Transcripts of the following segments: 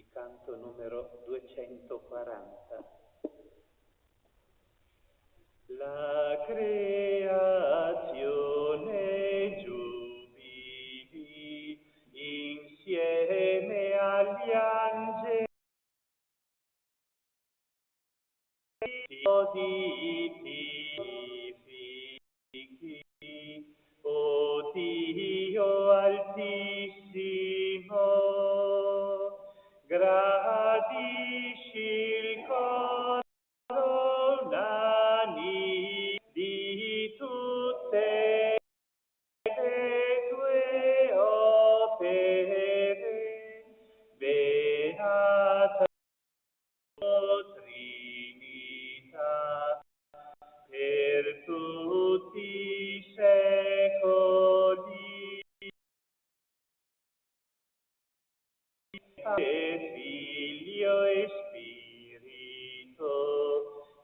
il canto numero 240. La creazione giubili insieme agli angeli tifichi, o Dio altissimo, gradisci il coro unanime di tutte le tue opere, beata Trinità, per tutti i secoli, Figlio e Spirito,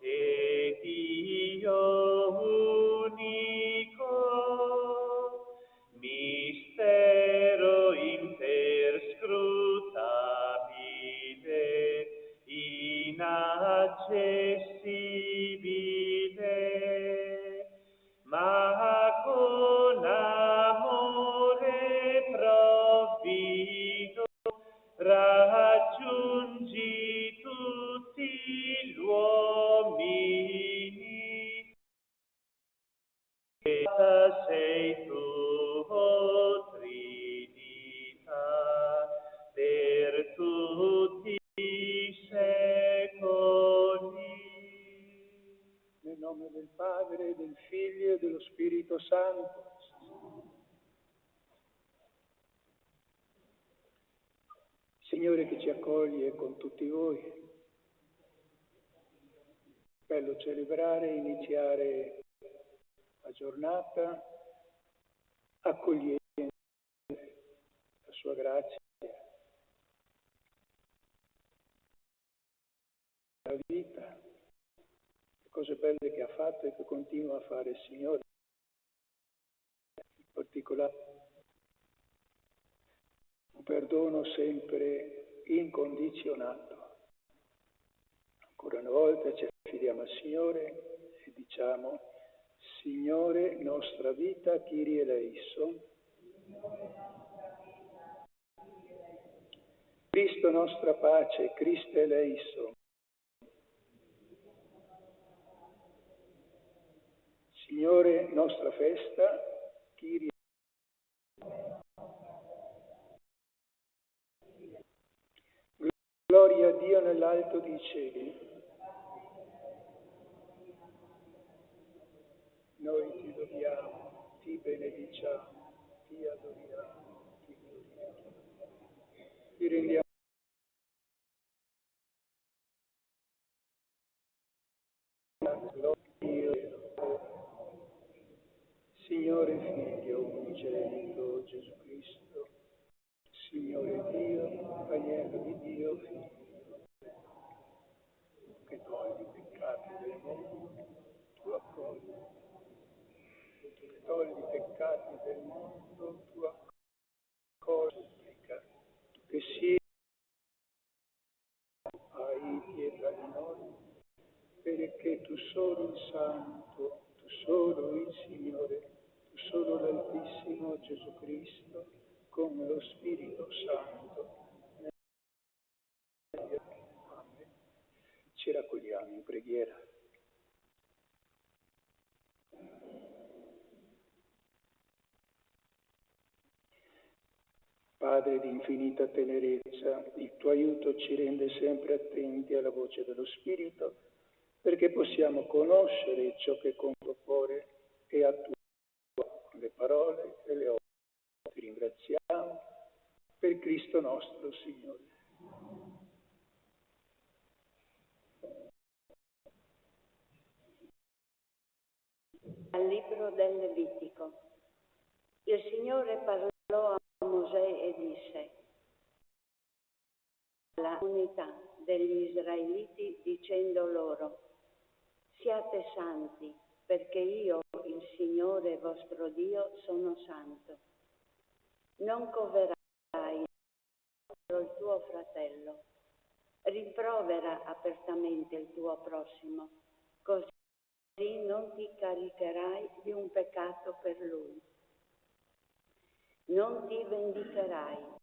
e Dio unico, mistero imperscrutabile, inaccessibile, ma con amore provvido raggiungi tutti gli uomini. Beata sei tu, o Trinità, per tutti i secoli. Nel nome del Padre, del Figlio e dello Spirito Santo. Signore che ci accoglie con tutti voi. Bello celebrare e iniziare la giornata accogliendo la sua grazia, la vita, le cose belle che ha fatto e che continua a fare il Signore, in particolare un perdono sempre incondizionato. Ancora una volta ci affidiamo al Signore e diciamo: Signore, nostra vita, Kyrie eleison. Cristo, nostra pace, Christe eleison. Signore, nostra festa, Kyrie. Gloria a Dio nell'alto dei cieli. Noi ti lodiamo, ti benediciamo, ti adoriamo, ti glorifichiamo. Ti rendiamo la gloria. Signore Figlio unigenito Gesù Cristo, Signore Dio, Agnello di Dio, Figlio, che togli i peccati del mondo, tu accogli. Che togli i peccati del mondo, tu accogli. Che sia hai pietà di noi, perché tu solo il Santo, tu solo il Signore, tu solo l'Altissimo Gesù Cristo, con lo Spirito Santo. Amen. Ci raccogliamo in preghiera. Padre di infinita tenerezza, il tuo aiuto ci rende sempre attenti alla voce dello Spirito, perché possiamo conoscere ciò che con tuo cuore e attua con le parole e le opere. Ti ringraziamo per Cristo nostro Signore. Dal libro del Levitico. Il Signore parlò a Mosè e disse: la comunità degli Israeliti dicendo loro: siate santi, perché io, il Signore vostro Dio, sono santo. Non coverai il tuo fratello. Rimprovera apertamente il tuo prossimo, così non ti caricherai di un peccato per lui. Non ti vendicherai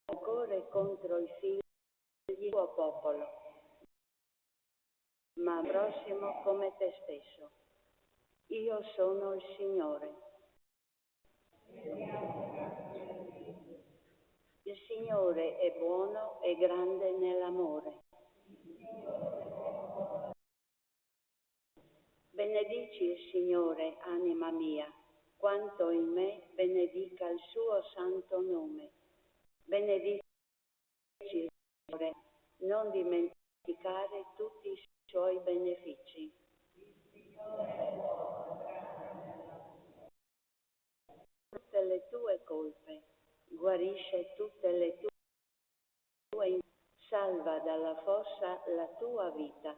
ancora contro i figli del tuo popolo, ma al prossimo come te stesso. Io sono il Signore. Il Signore è buono e grande nell'amore. Benedici il Signore, anima mia, quanto in me benedica il suo santo nome. Benedici il Signore, non dimenticare tutti i suoi benefici. Tutte le tue colpe, guarisce tutte le tue, salva dalla fossa la tua vita,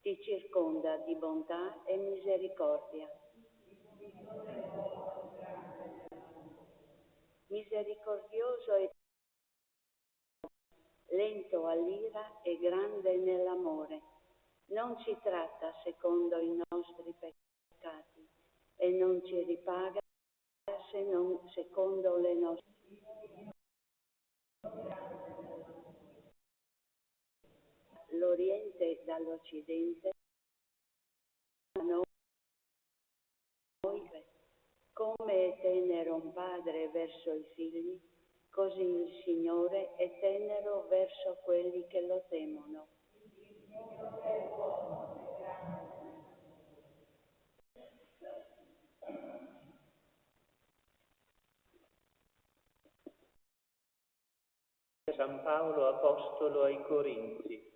ti circonda di bontà e misericordia. Misericordioso e lento all'ira e grande nell'amore. Non ci tratta secondo i nostri peccati e non ci ripaga se non secondo le nostre. L'Oriente dall'Occidente, a noi, come è tenero un padre verso i figli, così il Signore è tenero verso quelli che lo temono. San Paolo Apostolo ai Corinzi.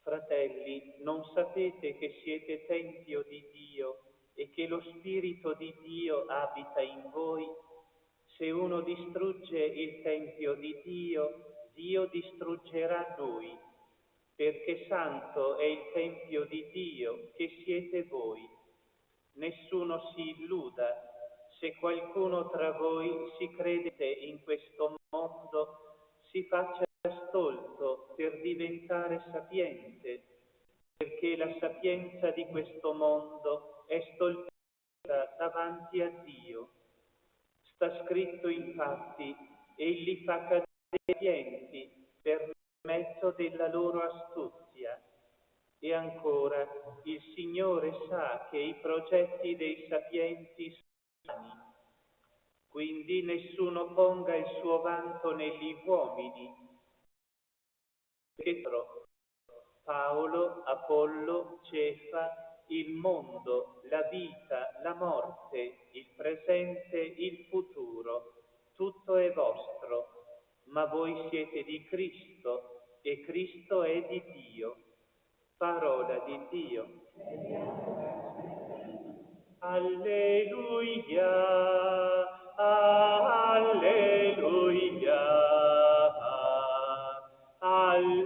Fratelli, non sapete che siete tempio di Dio e che lo Spirito di Dio abita in voi? Se uno distrugge il tempio di Dio, Dio distruggerà lui, perché santo è il tempio di Dio che siete voi. Nessuno si illuda. Se qualcuno tra voi si crede in questo mondo, si faccia stolto per diventare sapiente, perché la sapienza di questo mondo è stoltezza davanti a Dio. Sta scritto infatti, egli fa cadere i sapienti per mezzo della loro astuzia. E ancora, il Signore sa che i progetti dei sapienti sono vani. Quindi nessuno ponga il suo vanto negli uomini, Pietro, Paolo, Apollo, Cefa, il mondo, la vita, la morte, il presente, il futuro, tutto è vostro, ma voi siete di Cristo e Cristo è di Dio. Parola di Dio. Alleluia, alleluia, alleluia.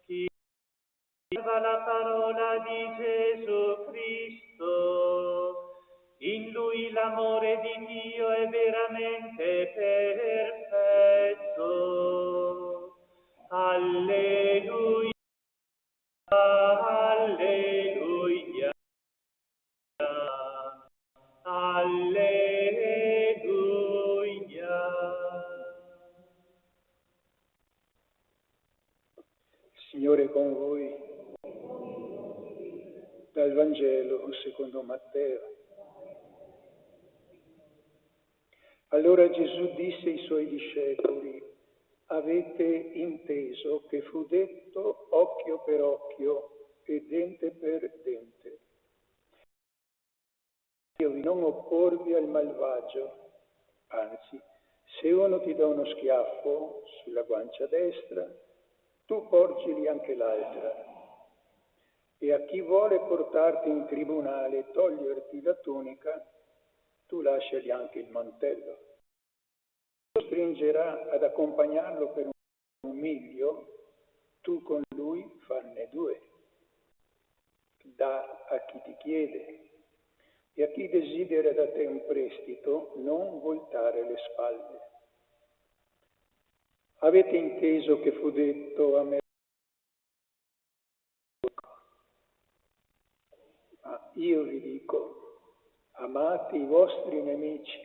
Chi salva la parola di Gesù Cristo, in lui l'amore di Dio è veramente perfetto. Alleluia. Alleluia, alleluia. Signore con voi, dal Vangelo secondo Matteo. Allora Gesù disse ai suoi discepoli: avete inteso che fu detto occhio per occhio e dente per dente. Io vi non opporvi al malvagio, anzi, se uno ti dà uno schiaffo sulla guancia destra, tu porgili anche l'altra. E a chi vuole portarti in tribunale e toglierti la tunica, tu lasciagli anche il mantello. Lo stringerà ad accompagnarlo per un miglio, tu con lui farne 2. Dà a chi ti chiede, e a chi desidera da te un prestito non voltare le spalle. Avete inteso che fu detto a me, ma io vi dico, amate i vostri nemici,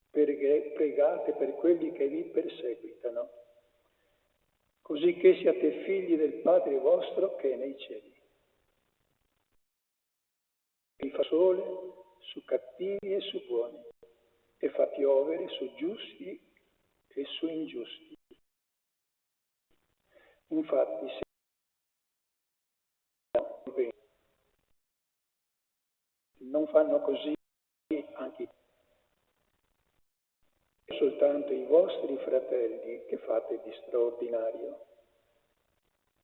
pregate per quelli che vi perseguitano, così che siate figli del Padre vostro che è nei cieli. Vi fa sole su cattivi e su buoni, e fa piovere su giusti e su ingiusti. Infatti, se non fanno così anche soltanto i vostri fratelli che fate di straordinario.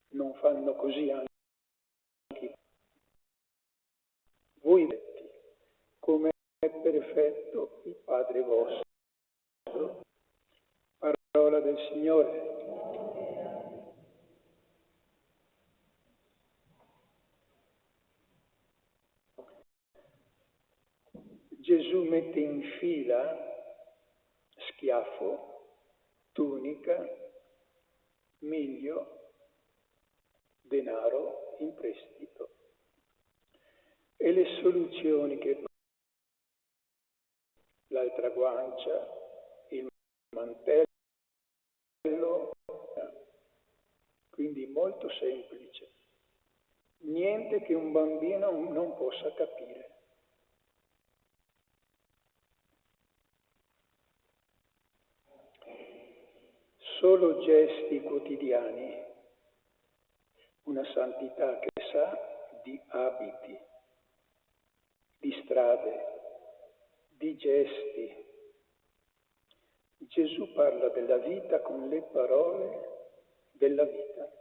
Non fanno così anche voi, come è perfetto il Padre vostro. Parola del Signore. Gesù mette in fila schiaffo, tunica, miglio, denaro in prestito. E le soluzioni che l'altra guancia, il mantello, quindi molto semplice. Niente che un bambino non possa capire. Solo gesti quotidiani, una santità che sa di abiti, di strade, di gesti. Gesù parla della vita con le parole della vita.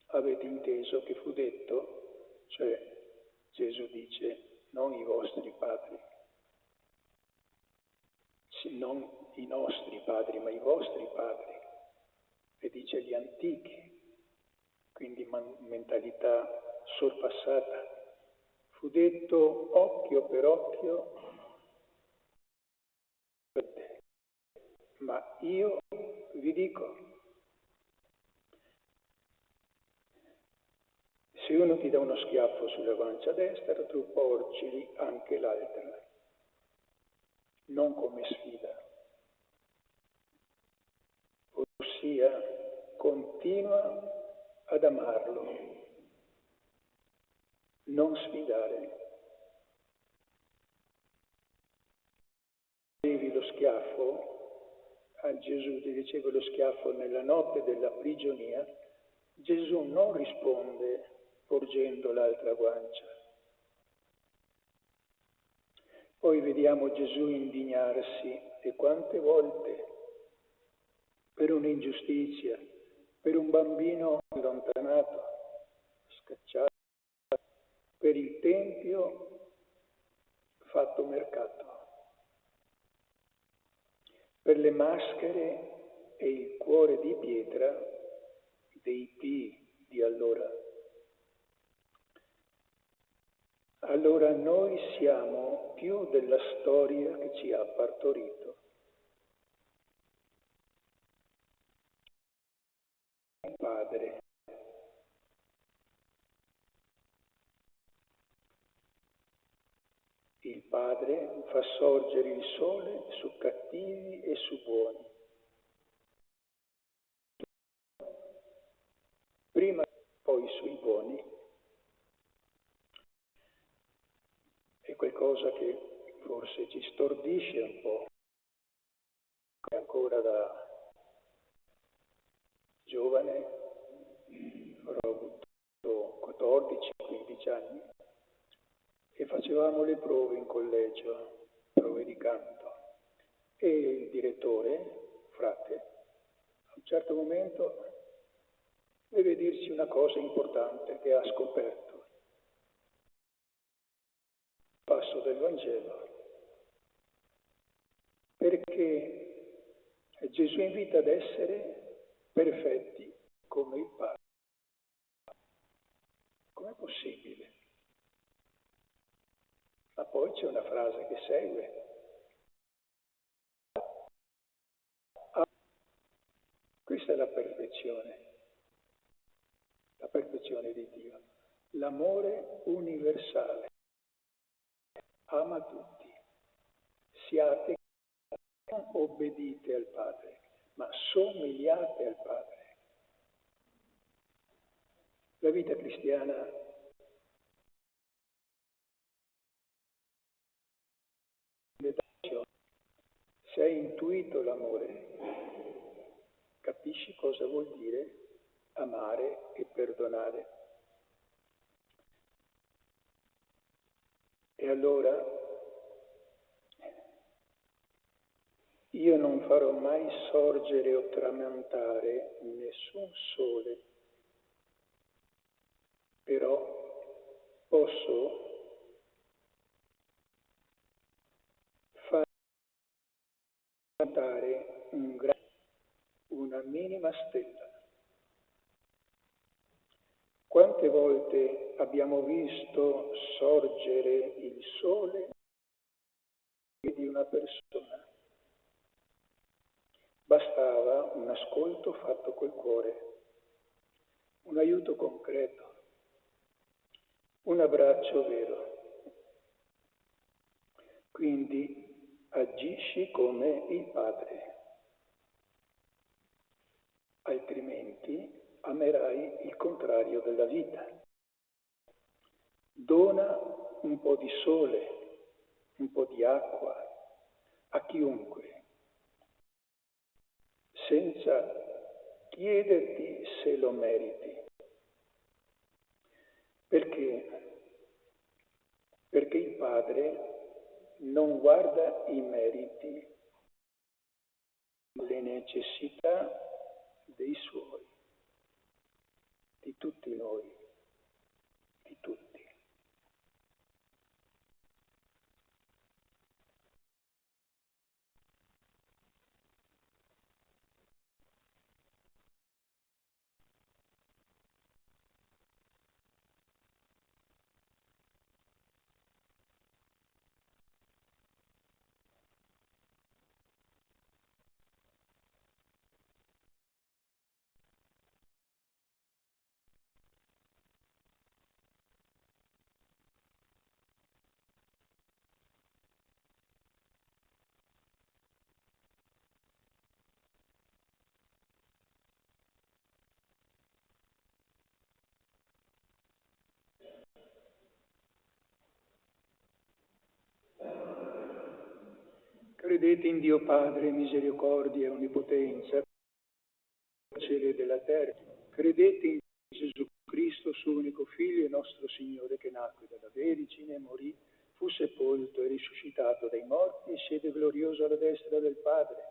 Avete inteso che fu detto, cioè Gesù dice, non i vostri padri, non i nostri padri, ma i vostri padri, e dice gli antichi, quindi mentalità sorpassata. Fu detto occhio per occhio, ma io vi dico, se uno ti dà uno schiaffo sulla guancia destra, tu porgili anche l'altra, non come sfida. Ossia, continua ad amarlo, non sfidare. Devi lo schiaffo, a Gesù ti riceve lo schiaffo nella notte della prigionia, Gesù non risponde porgendo l'altra guancia. Poi vediamo Gesù indignarsi, e quante volte, per un'ingiustizia, per un bambino allontanato, scacciato, per il tempio fatto mercato, per le maschere e il cuore di pietra dei pii di allora. Allora noi siamo più della storia che ci ha partorito. Padre. Il Padre fa sorgere il sole su cattivi e su buoni. Prima, poi sui buoni. È qualcosa che forse ci stordisce un po'. Ancora da giovane, avrò avuto 14-15 anni, e facevamo le prove in collegio, prove di canto. E il direttore, frate, a un certo momento deve dirci una cosa importante che ha scoperto. Passo del Vangelo. Perché Gesù invita ad essere perfetti come il Padre. Com'è possibile? poi c'è una frase che segue. Questa è la perfezione di Dio, l'amore universale. Ama tutti, siate, non obbedite al Padre, ma somigliate al Padre. La vita cristiana se hai intuito l'amore, capisci cosa vuol dire amare e perdonare. E allora io non farò mai sorgere o tramontare nessun sole, però posso far tramontare una minima stella. Quante volte abbiamo visto sorgere il sole di una persona? Bastava un ascolto fatto col cuore, un aiuto concreto, un abbraccio vero. Quindi agisci come il Padre, altrimenti amerai il contrario della vita. Dona un po' di sole, un po' di acqua a chiunque, senza chiederti se lo meriti. Perché? Perché il Padre non guarda i meriti, le necessità dei suoi, di tutti noi, di tutti. Credete in Dio Padre, misericordia e onnipotenza, cielo e della terra. Credete in Gesù Cristo, suo unico Figlio e nostro Signore, che nacque dalla Vergine, morì, fu sepolto e risuscitato dai morti e siede glorioso alla destra del Padre.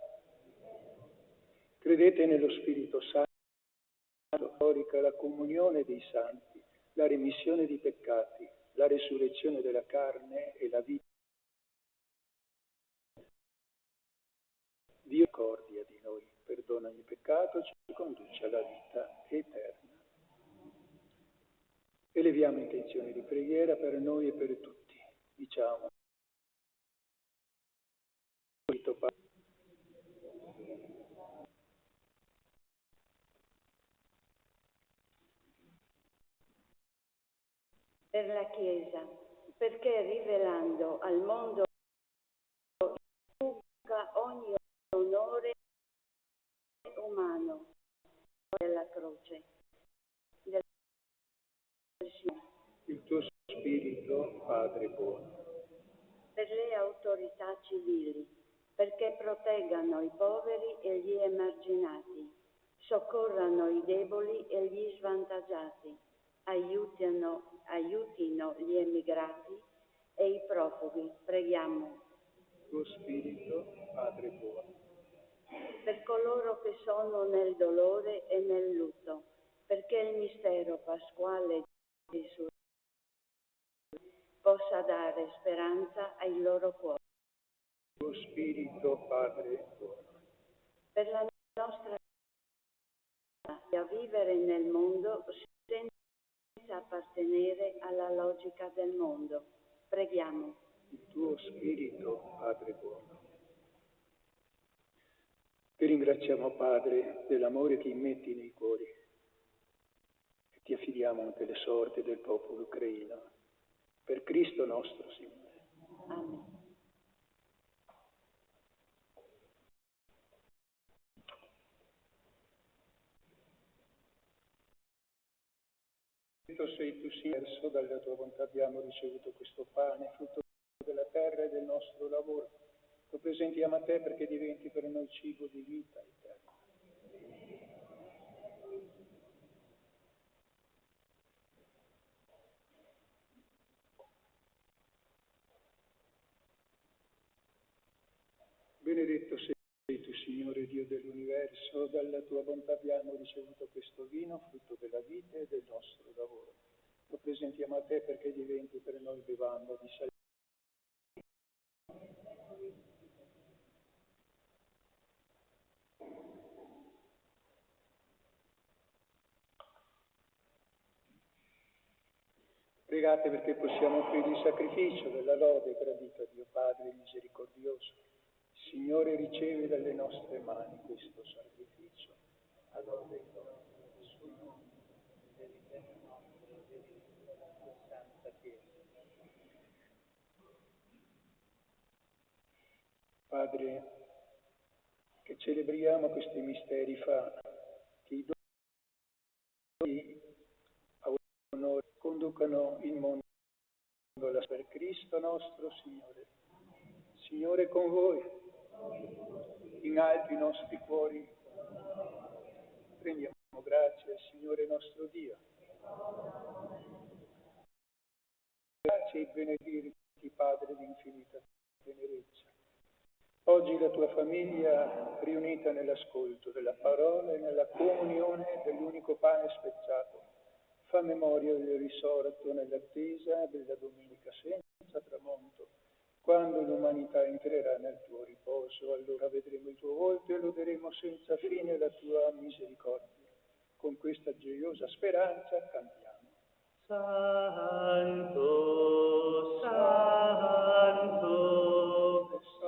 Credete nello Spirito Santo, la comunione dei santi, la remissione di peccati, la resurrezione della carne e la vita. Dio ricordia di noi, perdona ogni peccato, ci conduce alla vita eterna. Eleviamo intenzioni di preghiera per noi e per tutti. Diciamo, per la Chiesa, perché rivelando al mondo ogni onore umano della croce, del Signore. il tuo Spirito, Padre buono. Per le autorità civili, perché proteggano i poveri e gli emarginati, soccorrano i deboli e gli svantaggiati, aiutino gli emigrati e i profughi. Preghiamo. Il tuo Spirito, Padre buono. Per coloro che sono nel dolore e nel lutto, perché il mistero pasquale di Gesù possa dare speranza ai loro cuori. Il tuo Spirito, Padre buono. Per la nostra vita a vivere nel mondo senza appartenere alla logica del mondo. Preghiamo. il tuo Spirito, Padre buono. Ti ringraziamo, Padre, dell'amore che immetti nei cuori e ti affidiamo anche le sorti del popolo ucraino. Per Cristo nostro Signore. Amen. Sei tu, Signore, dalla tua bontà abbiamo ricevuto questo pane, frutto della terra e del nostro lavoro. Lo presentiamo a te perché diventi per noi cibo di vita eterna. Benedetto sei tu, Signore Dio dell'universo, dalla tua bontà abbiamo ricevuto questo vino, frutto della vita e del nostro lavoro. Lo presentiamo a te perché diventi per noi bevanda di salvezza. Pregate perché possiamo offrire il sacrificio della lode gradito a Dio Padre misericordioso. Il Signore riceve dalle nostre mani questo sacrificio. A lode e gloria del suo nome, dell'eterno nostro, della sua santa Chiesa. Padre, che celebriamo questi misteri fa che i doni a onore conducano il mondo per Cristo nostro Signore. Signore con voi, in alto i nostri cuori, rendiamo grazie al Signore nostro Dio. Grazie e benedirti, Padre di infinita tenerezza. Oggi la tua famiglia, riunita nell'ascolto della parola e nella comunione dell'unico pane spezzato, fa memoria del risorto nell'attesa della domenica senza tramonto. Quando l'umanità entrerà nel tuo riposo, allora vedremo il tuo volto e loderemo senza fine la tua misericordia. Con questa gioiosa speranza cantiamo. Santo, Santo,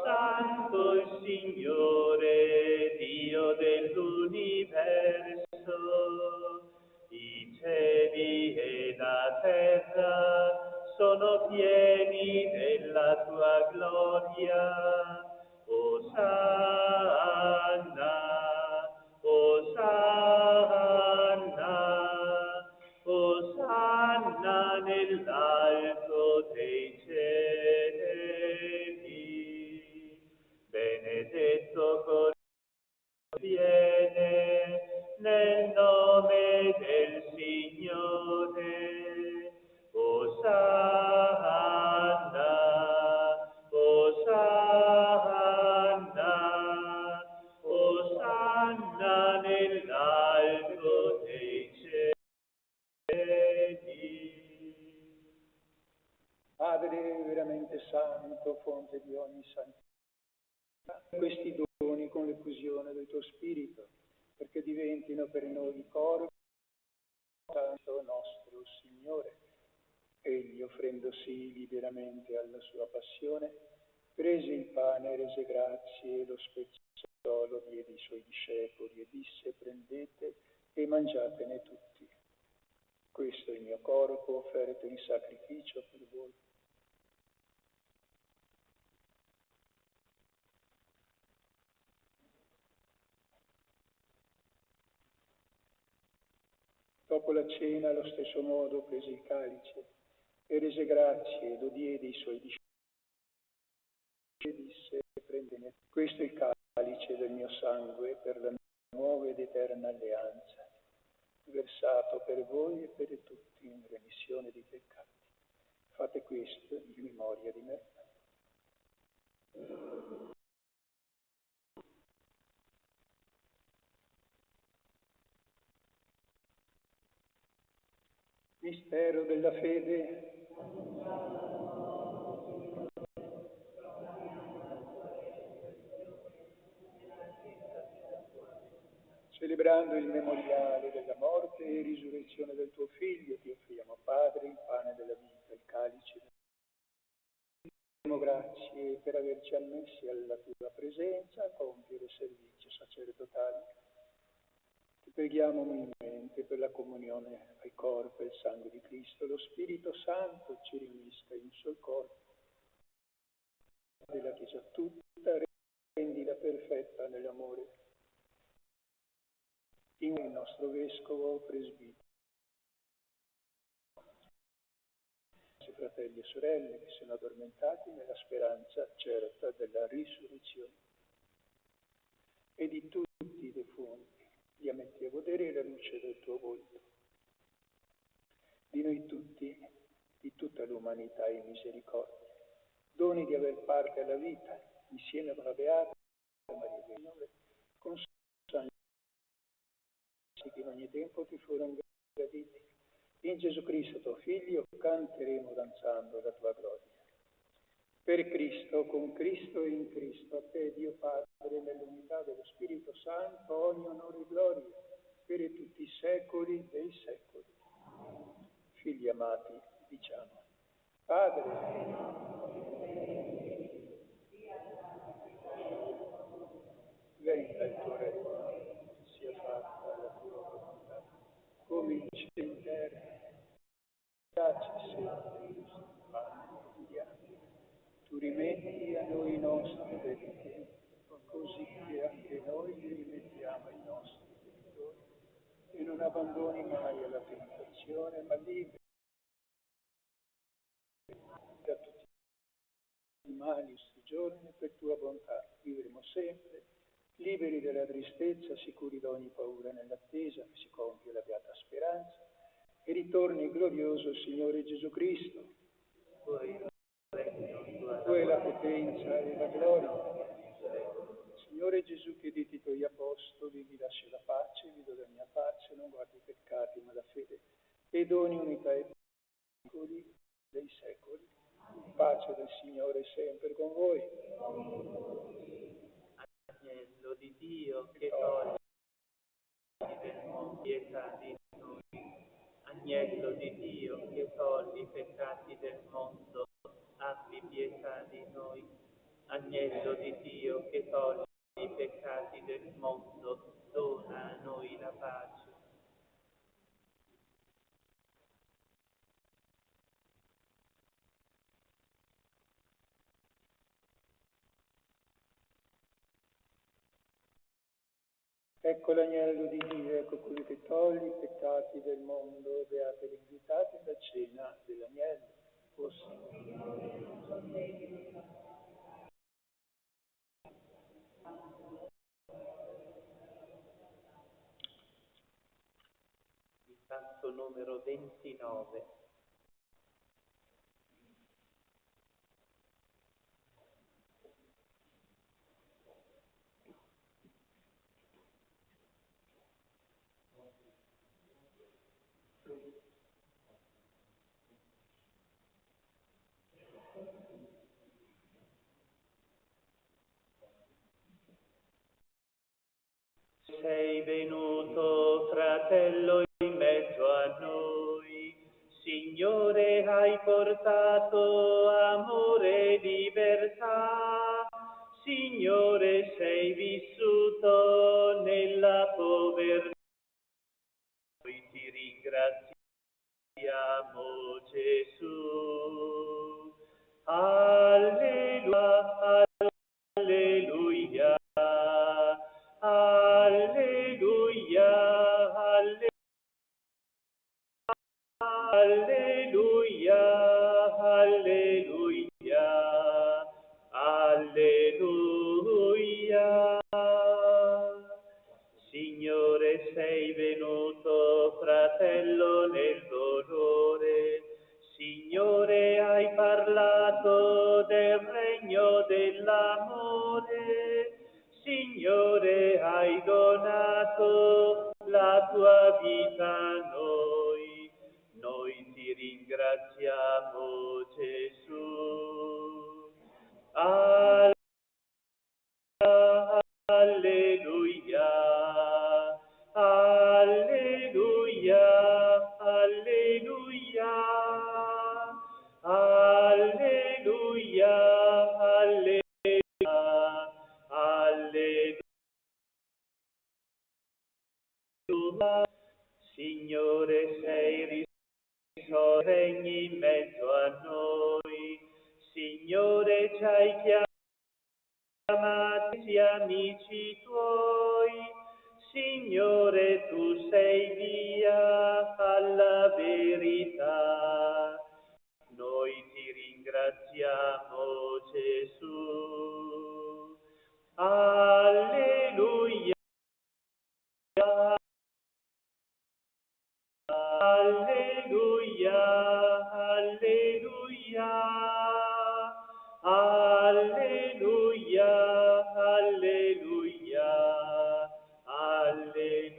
Santo il Signore, Dio dell'universo. I cieli e la terra sono pieni della tua gloria. Osanna, Osanna, Osanna nell'alto dei cieli. Benedetto colui che viene nel nome del Signore. Osanna, Osanna, Osanna nell'alto dei cieli. Padre veramente santo, fonte di ogni santità, questi doni con l'effusione del tuo Spirito, perché diventino per noi il corpo santo nostro Signore. Egli, offrendosi liberamente alla sua passione, prese il pane, rese grazie e lo spezzò, lo diede ai suoi discepoli e disse: prendete e mangiatene tutti. Questo è il mio corpo offerto in sacrificio per voi. Dopo la cena, allo stesso modo, prese il calice e rese grazie, lo diede ai suoi discepoli e disse: prendete, questo è il calice del mio sangue per la nuova ed eterna alleanza, versato per voi e per tutti in remissione dei peccati. Fate questo in memoria di me. Mistero della fede. Celebrando il memoriale della morte e risurrezione del tuo Figlio, ti offriamo, Padre, il pane della vita, il calice rendiamo grazie per averci ammessi alla tua presenza a compiere il servizio sacerdotale. Ti preghiamo umilmente per la comunione al corpo e al sangue di Cristo. Lo Spirito Santo ci riunisca in un sol corpo della Chiesa tutta, rendila perfetta nell'amore. In il nostro Vescovo presbitero, fratelli e sorelle che sono addormentati nella speranza certa della risurrezione, e di tutti i defunti, li ammetti a godere la luce del tuo volto. Di noi tutti, di tutta l'umanità in misericordia, doni di aver parte alla vita, insieme con la Beata Maria Signore, con San che in ogni tempo ti furono graditi. In Gesù Cristo, tuo Figlio, canteremo danzando la tua gloria. Per Cristo, con Cristo e in Cristo, a te, Dio Padre, nell'unità dello Spirito Santo, ogni onore e gloria, per tutti i secoli dei secoli. Figli amati, diciamo, Padre, venga il tuo regno, sia fatta la tua volontà, come in cielo e in terra. Dacci sempre il nostro pane quotidiano. Tu rimetti a noi i nostri debiti, così che anche noi li rimettiamo ai nostri debitori. E non abbandoni mai alla tentazione, ma liberi da tutti i mali questi giorni, per tua bontà. Vivremo sempre liberi dalla tristezza, sicuri da ogni paura nell'attesa che si compie la beata speranza e ritorni glorioso il Signore Gesù Cristo. Tu hai la potenza e la gloria. Signore Gesù, che dite i tuoi apostoli, vi lascio la pace, vi do la mia pace, non guardi i peccati ma la fede, e doni unità e secoli dei secoli. Pace del Signore sempre con voi. Agnello di Dio che toglie del mondo, pietà di noi. Agnello di Dio che toglie i peccati del mondo, abbi pietà di noi. Agnello di Dio che toglie i peccati del mondo, dona a noi la pace. Ecco l'agnello di Dio, ecco colui che toglie i peccati del mondo, beati gli invitati alla cena dell'agnello. O Signore. Il passo numero 29. Sei venuto, fratello, in mezzo a noi. Signore, hai portato amore e libertà. Signore, sei vissuto nella povertà. Noi ti ringraziamo, Gesù. Alleluia, alleluia. Alleluia, alleluia, alleluia, alleluia. Signore, sei venuto, fratello, nel dolore. Signore, hai parlato del regno dell'amore. Signore, hai donato la tua vita a noi. Noi ti ringraziamo, Gesù. Alleluia, alleluia, alleluia, alleluia, Signore, sei risorto, regni in mezzo a noi. Signore, ci hai chiamati amici tuoi. Signore, tu sei via alla verità. Noi ti ringraziamo, Gesù. Alleluia. Alleluia, alleluia, alleluia, alleluia, alleluia.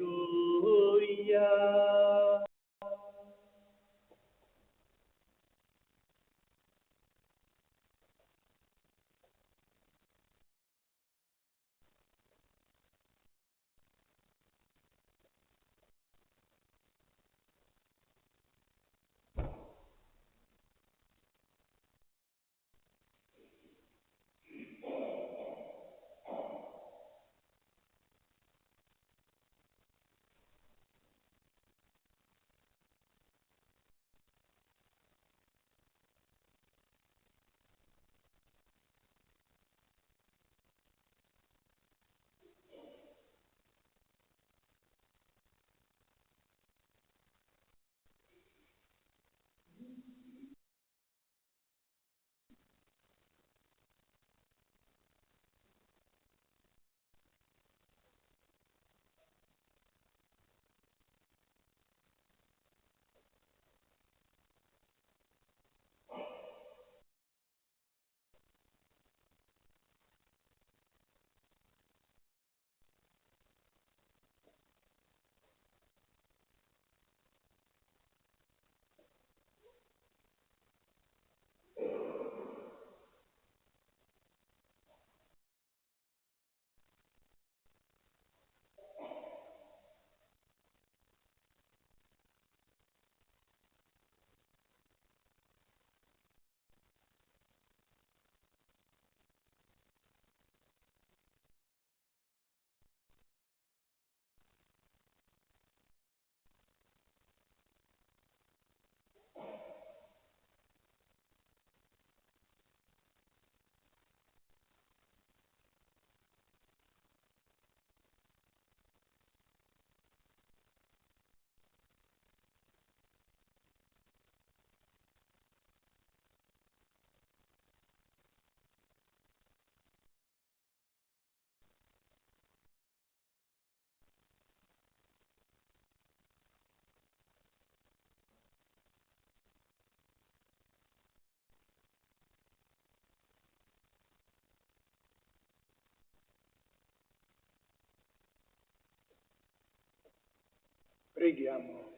Preghiamo.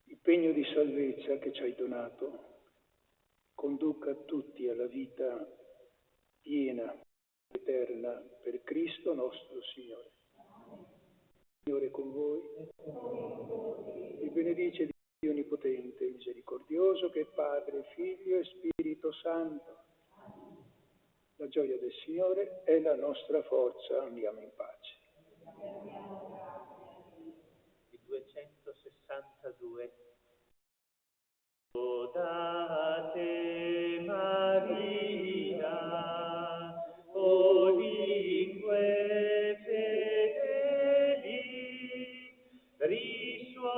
Il pegno di salvezza che ci hai donato conduca tutti alla vita piena, eterna, per Cristo nostro Signore. Signore con voi, vi benedice Dio Onnipotente, misericordioso, che è Padre, Figlio e Spirito Santo. La gioia del Signore è la nostra forza, andiamo in pace. Il 262. Lodate Maria, o lingue fedeli, risuoni